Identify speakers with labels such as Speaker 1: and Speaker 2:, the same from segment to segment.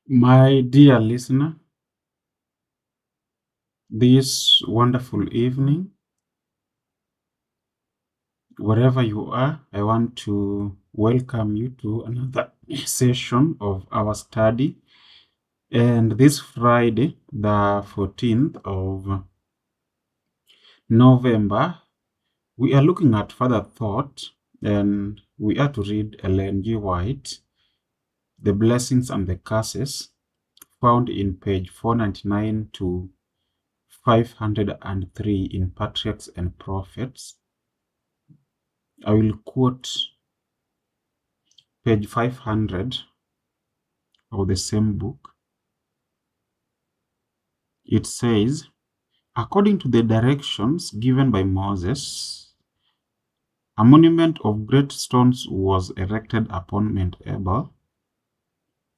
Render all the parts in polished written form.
Speaker 1: My dear listener, this wonderful evening, wherever you are, I want to welcome you to another session of our study. And this Friday, the 14th of November, we are looking at further thought, and we are to read Ellen G. White, The Blessings and the Curses, found in page 499 to 503 in Patriarchs and Prophets. I will quote page 500 of the same book. It says, according to the directions given by Moses, a monument of great stones was erected upon Mount Ebal.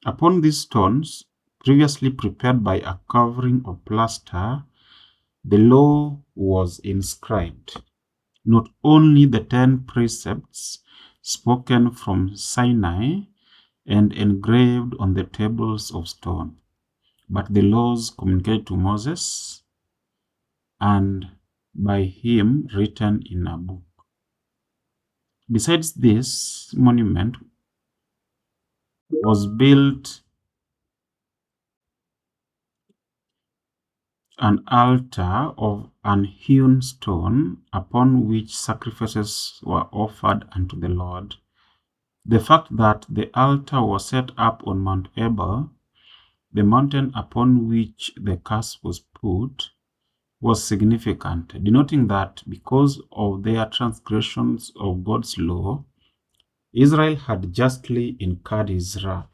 Speaker 1: Upon these stones, previously prepared by a covering of plaster, the law was inscribed. Not only the 10 precepts spoken from Sinai and engraved on the tables of stone, but the laws communicated to Moses and by him written in a book. Besides this monument was built an altar of unhewn stone upon which sacrifices were offered unto the Lord. The fact that the altar was set up on Mount Ebal, the mountain upon which the curse was put, was significant, denoting that because of their transgressions of God's law, Israel had justly incurred his wrath,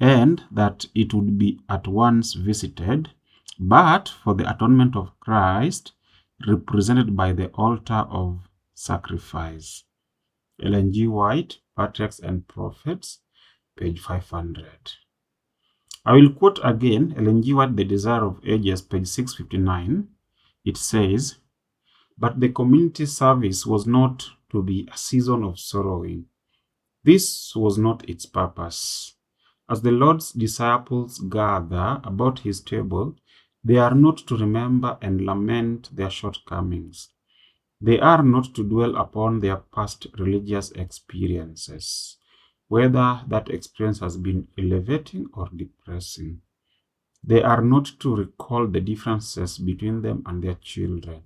Speaker 1: and that it would be at once visited, but for the atonement of Christ, represented by the altar of sacrifice. Ellen G. White, Patriarchs and Prophets, page 500. I will quote again Ellen G. White, The Desire of Ages, page 659. It says, but the community service was not to be a season of sorrowing. This was not its purpose. As the Lord's disciples gather about his table, they are not to remember and lament their shortcomings. They are not to dwell upon their past religious experiences, whether that experience has been elevating or depressing. They are not to recall the differences between them and their children.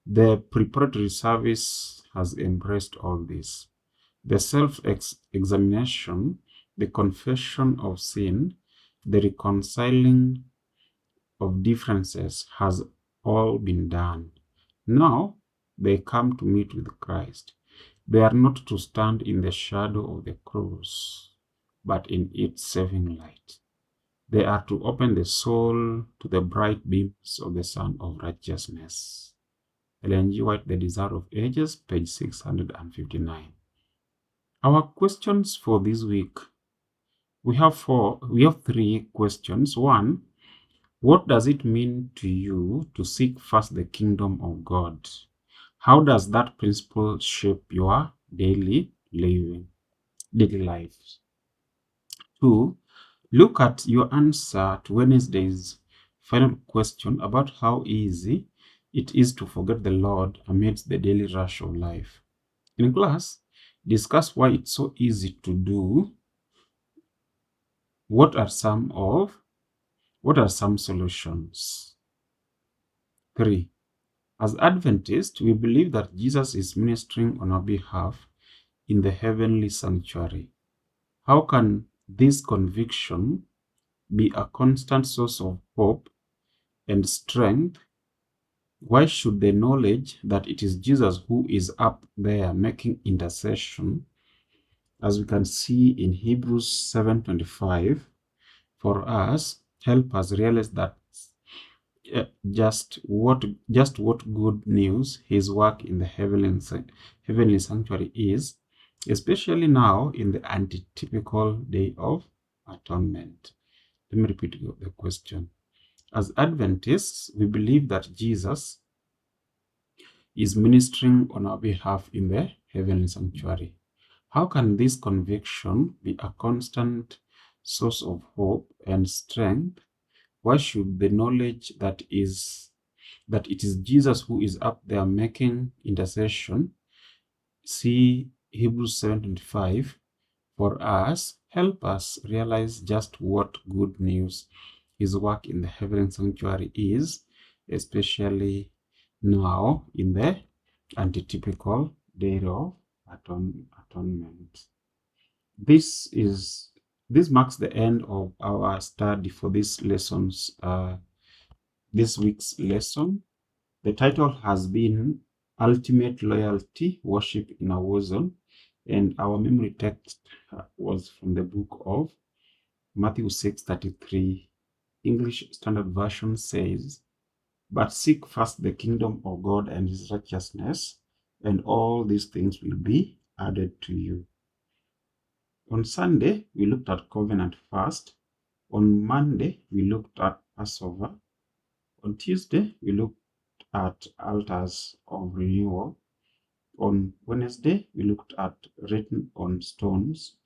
Speaker 1: The preparatory service has embraced all this. The self-examination, the confession of sin, the reconciling of differences has all been done. Now they come to meet with Christ. They are not to stand in the shadow of the cross, but in its saving light. They are to open the soul to the bright beams of the Sun of Righteousness. Ellen G. White, The Desire of Ages, page 659. Our questions for this week. We have three questions. One, what does it mean to you to seek first the kingdom of God? How does that principle shape your daily life? Two, look at your answer to Wednesday's final question about how easy it is to forget the Lord amidst the daily rush of life. In class, discuss why it's so easy to do. What are some solutions? 3. As Adventists, we believe that Jesus is ministering on our behalf in the heavenly sanctuary. How can this conviction be a constant source of hope and strength? Why should the knowledge that it is Jesus who is up there making intercession, as we can see in Hebrews 7:25, for us, help us realize that just what good news his work in the heavenly sanctuary is, especially now in the antitypical day of atonement. Let me repeat the question. As Adventists, we believe that Jesus is ministering on our behalf in the heavenly sanctuary. How can this conviction be a constant source of hope and strength? Why should the knowledge that it is Jesus who is up there making intercession, see Hebrews 7:25, for us, help us realize just what good news his work in the heavenly sanctuary is, especially now in the antitypical day of atonement. This marks the end of our study for this week's lesson. The title has been Ultimate Loyalty, Worship in a War Zone, and our memory text was from the book of Matthew 6:33. English Standard Version says, "But seek first the kingdom of God and his righteousness, and all these things will be added to you." On Sunday, we looked at covenant fast. On Monday, we looked at Passover. On Tuesday, we looked at altars of renewal. On Wednesday, we looked at written on stones.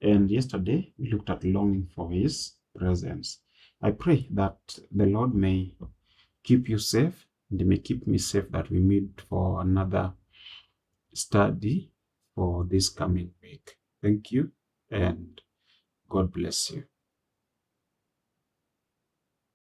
Speaker 1: And yesterday, we looked at longing for his presence. I pray that the Lord may keep you safe, and he may keep me safe, that we meet for another study for this coming week. Thank you, and God bless you.